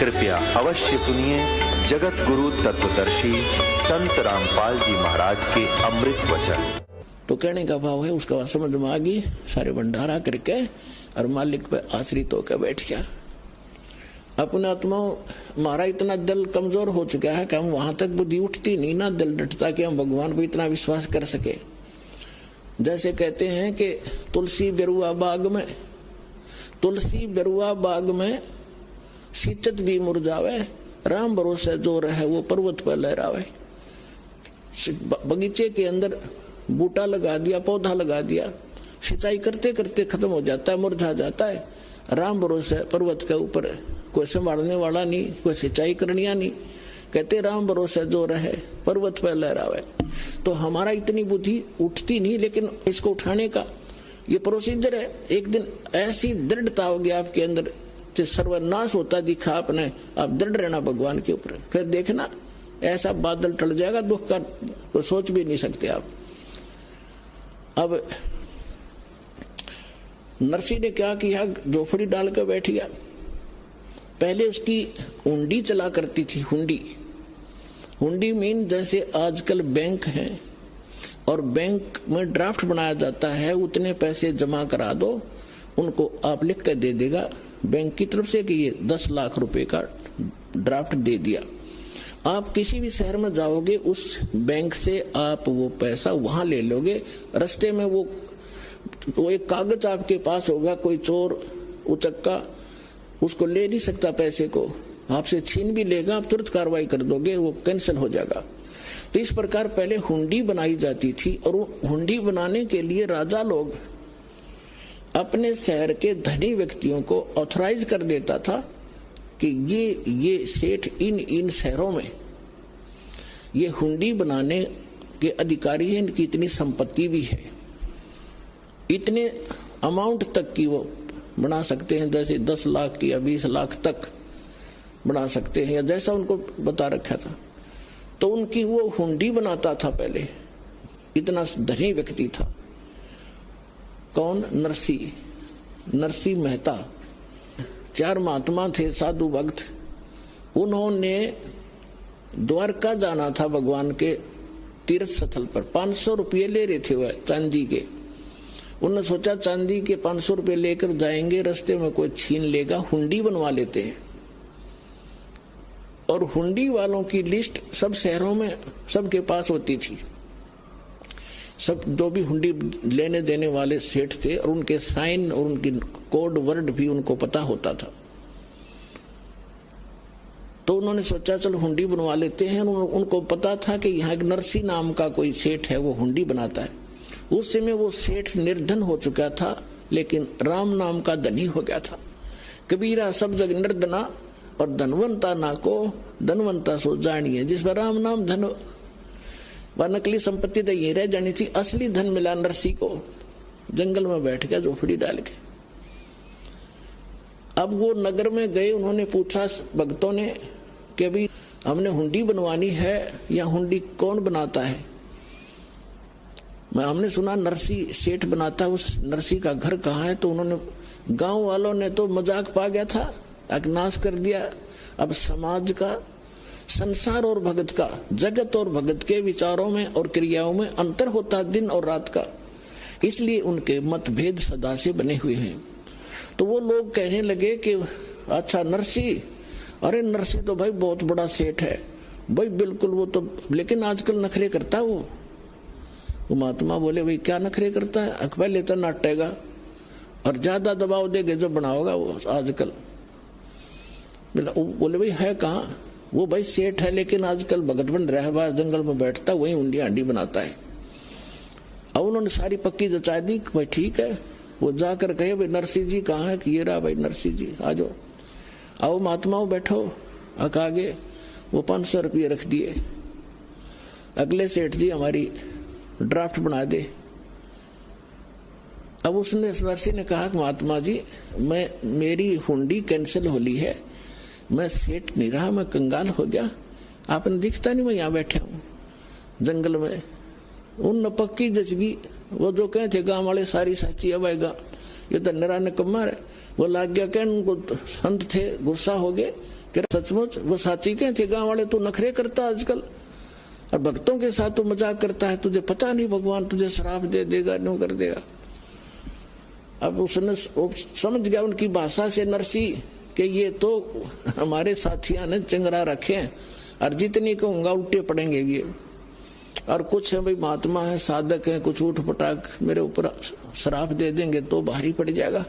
कृपया अवश्य सुनिए जगत गुरु तत्वदर्शी संत रामपाल जी महाराज के अमृत वचन। तो कहने का भाव है उसका बात समझ में आ गई, सारे भंडारा करके और मालिक पे आश्रित होकर बैठ गया। अपने आत्मा हमारा इतना दिल कमजोर हो चुका है कि हम वहां तक बुद्धि उठती नहीं ना, दिल डटता कि हम भगवान पे इतना विश्वास कर सके। जैसे कहते हैं कि तुलसी बेरुआ बाग में सीचत भी मुरझावे, राम भरोसे जो रहे वो पर्वत पर लहरावे। बगीचे के अंदर बूटा लगा दिया, पौधा लगा दिया, सिंचाई करते करते खत्म हो जाता है, मुरझा जाता है। राम भरोसे पर्वत के ऊपर कोई संभालने वाला नहीं, कोई सिंचाई करनिया नहीं, कहते राम भरोसे जो रहे पर्वत पर लहरावे। तो हमारा इतनी बुद्धि उठती नहीं, लेकिन इसको उठाने का ये प्रोसीजर है। एक दिन ऐसी दृढ़ता होगी आपके अंदर, सर्वनाश होता दिखा आपने, आप दृढ़ रहना भगवान के ऊपर, फिर देखना ऐसा बादल टल जाएगा, दुख का तो सोच भी नहीं सकते आप। अब नरसी ने क्या किया, झोपड़ी डाल कर बैठ गया। पहले उसकी हुंडी चला करती थी। हुंडी मीन जैसे आजकल बैंक है और बैंक में ड्राफ्ट बनाया जाता है, उतने पैसे जमा करा दो, उनको आप लिख कर दे देगा बैंक की तरफ से कि ये 10 लाख रुपए का ड्राफ्ट दे दिया। आप किसी भी शहर में जाओगे, उस बैंक से आप वो पैसा वहां ले लोगे। रास्ते में वो एक कागज आपके पास होगा, कोई चोर उचक्का उसको ले नहीं सकता, पैसे को आपसे छीन भी लेगा, आप तुरंत कार्रवाई कर दोगे, वो कैंसिल हो जाएगा। तो इस प्रकार पहले हुंडी बनाई जाती थी, और हुंडी बनाने के लिए राजा लोग अपने शहर के धनी व्यक्तियों को ऑथराइज कर देता था कि ये सेठ इन शहरों में ये हुंडी बनाने के अधिकारी हैं, इनकी इतनी संपत्ति भी है, इतने अमाउंट तक की वो बना सकते हैं, जैसे 10 लाख की या 20 लाख तक बना सकते हैं, या जैसा उनको बता रखा था। तो उनकी वो हुंडी बनाता था पहले, इतना धनी व्यक्ति था। कौन? नरसी मेहता। 4 महात्मा थे, साधु भक्त। उन्होंने द्वारका जाना था भगवान के तीर्थ स्थल पर। 500 रुपये ले रहे थे वह चांदी के। उन्होंने सोचा चांदी के 500 रुपये लेकर जाएंगे, रास्ते में कोई छीन लेगा, हुंडी बनवा लेते हैं। और हुंडी वालों की लिस्ट सब शहरों में सबके पास होती थी। सब जो भी हुंडी लेने देने वाले सेठ थे, और उनके साइन और उनकी कोड वर्ड भी उनको पता होता था। तो उन्होंने सोचा चलो हुंडी बनवा लेते हैं। उनको पता था कि यहाँ एक नरसी नाम का कोई सेठ है, वो हुंडी बनाता है। उस समय वो सेठ निर्धन हो चुका था, लेकिन राम नाम का धनी हो गया था। कबीरा सब जग निर्धना और धनवंता ना को धनवंता सो जानिए। जिस पर राम नाम धन, वह नकली संपत्ति तो ये रह जानी थी, असली धन मिला नरसी को। जंगल में बैठ गया झोपड़ी डाल के। अब वो नगर में गए, उन्होंने पूछा भक्तों ने कि अभी हमने हुंडी बनवानी है, या हुंडी कौन बनाता है? हमने सुना नरसी सेठ बनाता है, उस नरसी का घर कहाँ है? तो उन्होंने, गांव वालों ने तो मजाक पा गया था, नाश कर दिया। अब समाज का, संसार और भगत का, जगत और भगत के विचारों में और क्रियाओं में अंतर होता है दिन और रात का, इसलिए उनके मतभेद सदा से बने हुए हैं। तो वो लोग कहने लगे कि अच्छा नरसी, अरे नरसी तो भाई बहुत बड़ा सेठ है भाई, बिल्कुल वो तो, लेकिन आजकल नखरे करता है वो। महात्मा बोले भाई क्या नखरे करता है? पहले तो नाटेगा और ज्यादा दबाव देगे जो बनाओगा वो आजकल। बोले भाई है कहाँ? वो भाई सेठ है, लेकिन आजकल भगत बन रहा है, जंगल में बैठता, वही हुंडी हांडी बनाता है। अब उन्होंने सारी पक्की जचा दी, भाई ठीक है। वो जाकर कहे भाई नरसी जी कहाँ है? कि ये रहा भाई नरसी जी, आ जाओ। आओ महात्माओं बैठो। आगे वो 500 रुपये रख दिए। अगले सेठ जी हमारी ड्राफ्ट बना दे। अब उसने नरसी ने कहा कि महात्मा जी मेरी हुंडी कैंसिल हो ली है, मैं सेठ नहीं रहा, मैं कंगाल हो गया, आपने दिखता नहीं, मैं यहाँ बैठा हूँ जंगल में। उन पक्की जचगी, वो जो कहे थे गांव वाले सारी साची अबाएगा, ये तो नरा निकम्मा है। वो लाग गया कहने, उनको संत थे, गुस्सा हो गए कि सचमुच वो साची के थे गांव वाले, तू नखरे करता आजकल और भक्तों के साथ तू मजाक करता है, तुझे पता नहीं भगवान तुझे श्राप दे देगा, न्यू कर देगा। अब उसने समझ गया उनकी भाषा से नरसी कि ये तो हमारे साथियों ने चंगरा रखे हैं और जितनी कहूंगा उल्टे पड़ेंगे ये, और कुछ है भाई महात्मा है, साधक है, कुछ उठ पटाक मेरे ऊपर श्राप दे देंगे तो भारी पड़ जाएगा।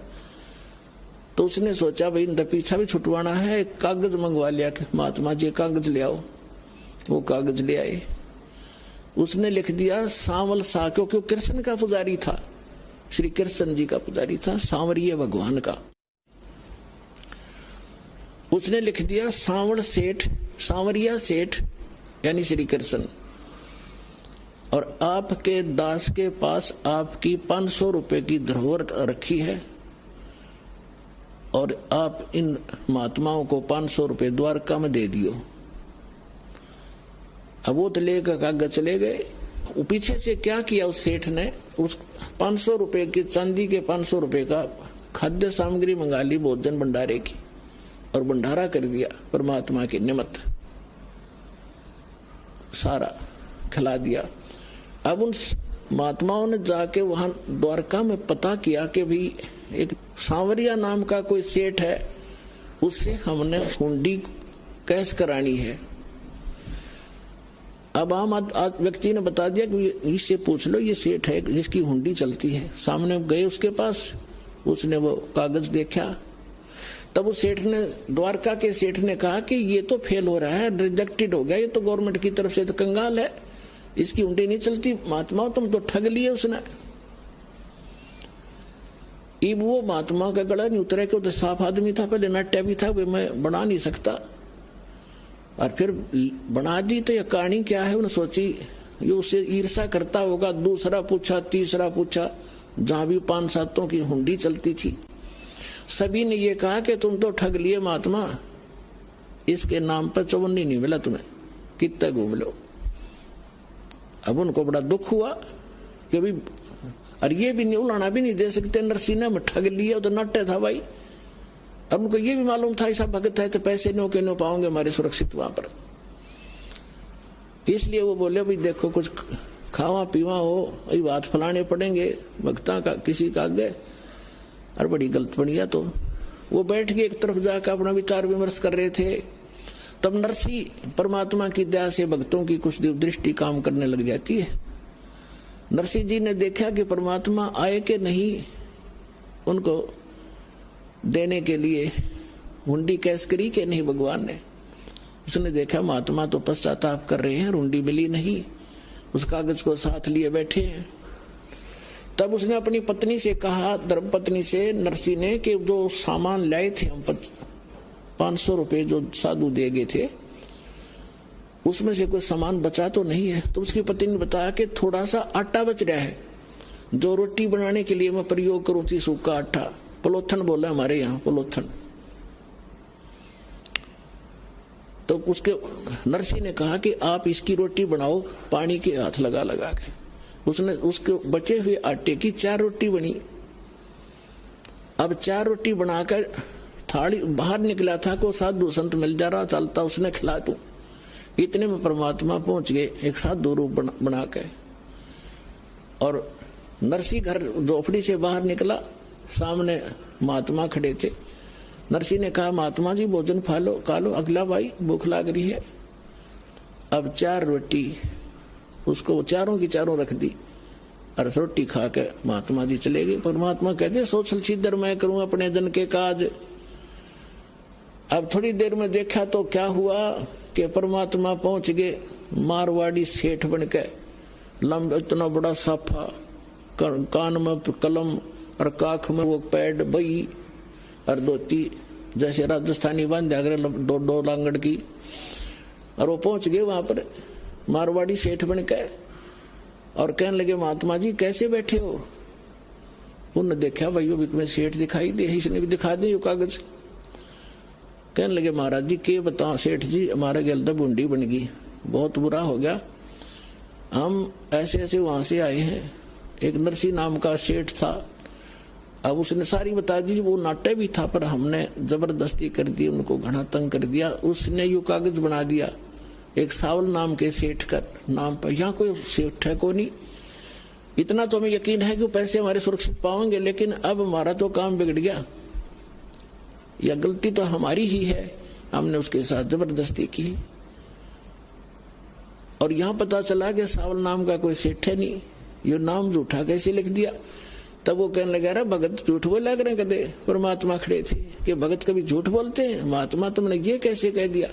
तो उसने सोचा भाई इनका पीछा भी छुटवाना है, एक कागज मंगवा लिया कि महात्मा जी कागज ले आओ। वो कागज ले आए, उसने लिख दिया सांवल सा, क्योंकि कृष्ण का पुजारी था, श्री कृष्ण जी का पुजारी था, सांवरिया भगवान का। उसने लिख दिया सांवल सेठ, सांवरिया सेठ यानी श्री कृष्ण, और आपके दास के पास आपकी 500 रुपए की धरोहर रखी है और आप इन महात्माओं को 500 रुपए द्वारका में दे दियो। अब वो तो लेकर कागज चले गए। पीछे से क्या किया उस सेठ ने, उस 500 रुपए की चांदी के 500 रुपए का खाद्य सामग्री मंगा ली भोजन भंडारे की और भंडारा कर दिया परमात्मा के निमित्त, सारा खिला दिया। अब उन महात्माओं ने जाके वहां द्वारका में पता किया कि भाई एक सांवरिया नाम का कोई सेठ है, उससे हमने हुंडी कैश करानी है। अब आम व्यक्ति ने बता दिया कि इससे पूछ लो, ये सेठ है जिसकी हुंडी चलती है। सामने गए उसके पास, उसने वो कागज देखा, तब उस सेठ ने, द्वारका के सेठ ने कहा कि ये तो फेल हो रहा है, रिजेक्टेड हो गया, ये तो गवर्नमेंट की तरफ से तो कंगाल है, इसकी हुंडी नहीं चलती। महात्मा तुम तो ठग लिए उसने। इब वो महात्मा का गला नहीं उतरा कि वो तो साफ आदमी था, पहले नाट्य भी था, मैं बना नहीं सकता, और फिर बना दी। तो ये कहानी क्या है उन्होंने सोची, ये उससे ईर्षा करता होगा। दूसरा पूछा, तीसरा पूछा, जहां भी 5-7 की हुंडी चलती थी, सभी ने ये कहा कि तुम तो ठग लिए महात्मा, इसके नाम पर 54 नहीं मिला तुम्हें, कितना घूम लो। अब उनको बड़ा दुख हुआ कि भाई, और ये भी नहीं उलाना भी नहीं दे सकते, नरसिंह में ठग लिया तो नट्टे था भाई। अब उनको ये भी मालूम था ऐसा भगत है तो पैसे नो के नो पाओगे हमारे सुरक्षित वहां पर, इसलिए वो बोले भाई देखो कुछ खावा पीवा हो, ये बात फलाने पड़ेंगे भक्ता का किसी का आगे, और बड़ी गलत बढ़िया। तो वो बैठ के एक तरफ जाकर अपना विचार विमर्श कर रहे थे। तब नरसिंह परमात्मा की दया से भक्तों की कुछ दृष्टि काम करने लग जाती है। नरसिंह जी ने देखा कि परमात्मा आए कि नहीं उनको देने के लिए, हुंडी कैश करी कि नहीं भगवान ने। उसने देखा महात्मा तो पश्चाताप कर रहे हैं, हुंडी मिली नहीं, उस कागज को साथ लिए बैठे हैं। तब उसने अपनी पत्नी से कहा, धर्मपत्नी से नरसिंह ने, कि जो सामान लाए थे हम 500 रुपए जो साधु दे गए थे, उसमें से कोई सामान बचा तो नहीं है। तो उसकी पत्नी ने बताया कि थोड़ा सा आटा बच रहा है, जो रोटी बनाने के लिए मैं प्रयोग करूं थी, सूखा आटा, पलोथन बोला हमारे यहाँ, पलोथन। तो उसके नरसिंह ने कहा कि आप इसकी रोटी बनाओ पानी के हाथ लगा लगा के। उसने उसके बचे हुए आटे की 4 रोटी बनी। अब 4 रोटी बनाकर थाली बाहर निकला था, को साधु संत मिल जा रहा चलता, उसने खिला दूं। इतने में परमात्मा पहुंच गए एक साधु रूप बना के, और नरसिंह घर झोपड़ी से बाहर निकला, सामने महात्मा खड़े थे। नरसिंह ने कहा महात्मा जी भोजन खा लो, अगला भाई भूख लग रही है। अब 4 रोटी उसको चारों की चारों रख दी और रोटी खा के महात्मा जी चले गए। परमात्मा कहते सोचल छिद्र मैं करूं अपने जन के काज। अब थोड़ी देर में देखा तो क्या हुआ कि परमात्मा पहुंच गए मारवाड़ी सेठ बन के, लंबा इतना बड़ा साफा, कान में कलम और काख में वो पैड बई और धोती जैसे राजस्थानी बांध दो लांगड़ की, और वो पहुंच गए वहां पर मारवाड़ी सेठ बन के, और कहने लगे महात्मा जी कैसे बैठे हो। उन्होंने देखा भाई में सेठ दिखाई दे, इसने भी दिखा दी कागज। कहने लगे महाराज जी के बताओ सेठ जी, हमारे गल तो बूंदी बन गई, बहुत बुरा हो गया, हम ऐसे ऐसे वहां से आए हैं। एक नरसिंह नाम का सेठ था, अब उसने सारी बता दी, वो नाट्य भी था पर हमने जबरदस्ती कर दी, उनको घना तंग कर दिया। उसने यू कागज बना दिया एक सावल नाम के सेठ का नाम पर। यहाँ कोई सेठ है को नहीं, इतना तो हमें यकीन है कि पैसे हमारे सुरक्षित पाएंगे, लेकिन अब हमारा तो काम बिगड़ गया, यह गलती तो हमारी ही है, हमने उसके साथ जबरदस्ती की। और यहाँ पता चला कि सावल नाम का कोई सेठ है नहीं, ये नाम झूठा कैसे लिख दिया। तब वो कहने लगा, रहा भगत झूठ बोला करें कदे। परमात्मा खड़े थे कि भगत कभी झूठ बोलते हैं? महात्मा तुमने ये कैसे कह दिया?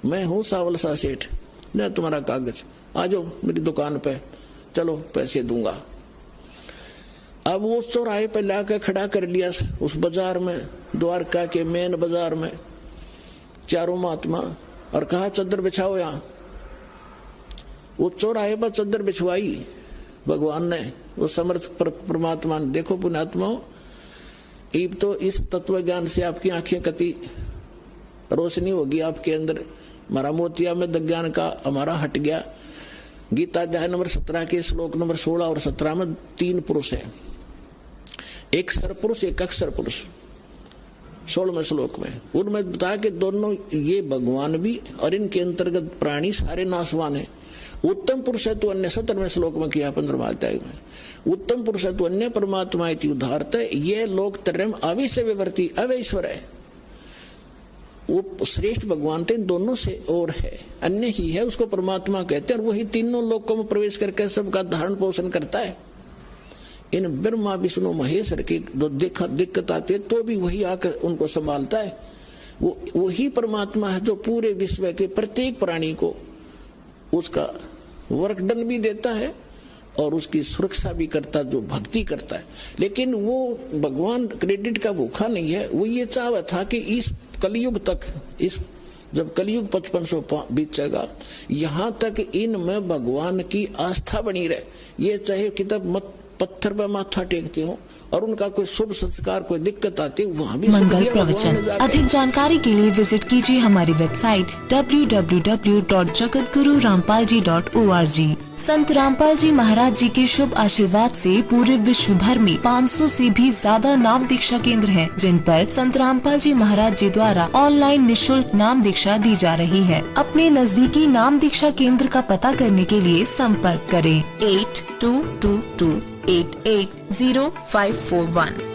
मैं हूं सावल सा सेठ, न तुम्हारा कागज, आ जाओ मेरी दुकान पे, चलो पैसे दूंगा। अब वो चौराहे पे लाकर खड़ा कर लिया उस बाजार में, द्वारका के मेन बाजार में, चारों महात्मा, और कहा चद्दर बिछाओ यहाँ। वो चौराहे पर चद्दर बिछवाई भगवान ने, वो समर्थ परमात्मा ने। देखो पुण्यात्माओं, अब तो इस तत्व ज्ञान से आपकी आंखें कति रोशनी होगी आपके अंदर। हमारा मोतिया में ज्ञान का हमारा हट गया। गीता अध्याय नंबर 17 के श्लोक नंबर 16 और 17 में 3 पुरुष है, एक सरपुरुष एक अक्षर पुरुष। 16वें श्लोक में उनमें बताया कि दोनों ये भगवान भी और इनके अंतर्गत प्राणी सारे नाशवान है। उत्तम पुरुष है तो अन्य 17वें श्लोक में किया 15वां अध्याय में। उत्तम पुरुष है तो अन्य परमात्मा इति उदाहरत, ये लोक त्रयम अविश्य विवर्ती अवैश्वर है। वो श्रेष्ठ भगवान थे, दोनों से और है, अन्य ही है, उसको परमात्मा कहते हैं। और वही तीनों लोकों में प्रवेश करके सबका धारण पोषण करता है। इन ब्रह्मा विष्णु महेश्वर की दिक्कत आती है तो भी वही आकर उनको संभालता है। वो वही परमात्मा है जो पूरे विश्व के प्रत्येक प्राणी को उसका वर्क डन भी देता है और उसकी सुरक्षा भी करता, जो भक्ति करता है। लेकिन वो भगवान क्रेडिट का भूखा नहीं है, वो ये चाहता था कि इस कलयुग तक, इस जब कलयुग 5500 बीतेगा, यहाँ तक इनमें भगवान की आस्था बनी रहे। ये चाहे किताब मत पत्थर पर माथा टेकते हो और उनका कोई शुभ संस्कार कोई दिक्कत आती है, वहाँ भी मंगल प्रवचन। अधिक जानकारी के लिए विजिट कीजिए हमारी वेबसाइट www.jagatgururampalji.org। संत रामपाल जी महाराज जी के शुभ आशीर्वाद से पूरे विश्व भर में 500 से भी ज्यादा नाम दीक्षा केंद्र हैं, जिन पर संत रामपाल जी महाराज जी द्वारा ऑनलाइन निशुल्क नाम दीक्षा दी जा रही है। अपने नजदीकी नाम दीक्षा केंद्र का पता करने के लिए संपर्क करें 8222880541।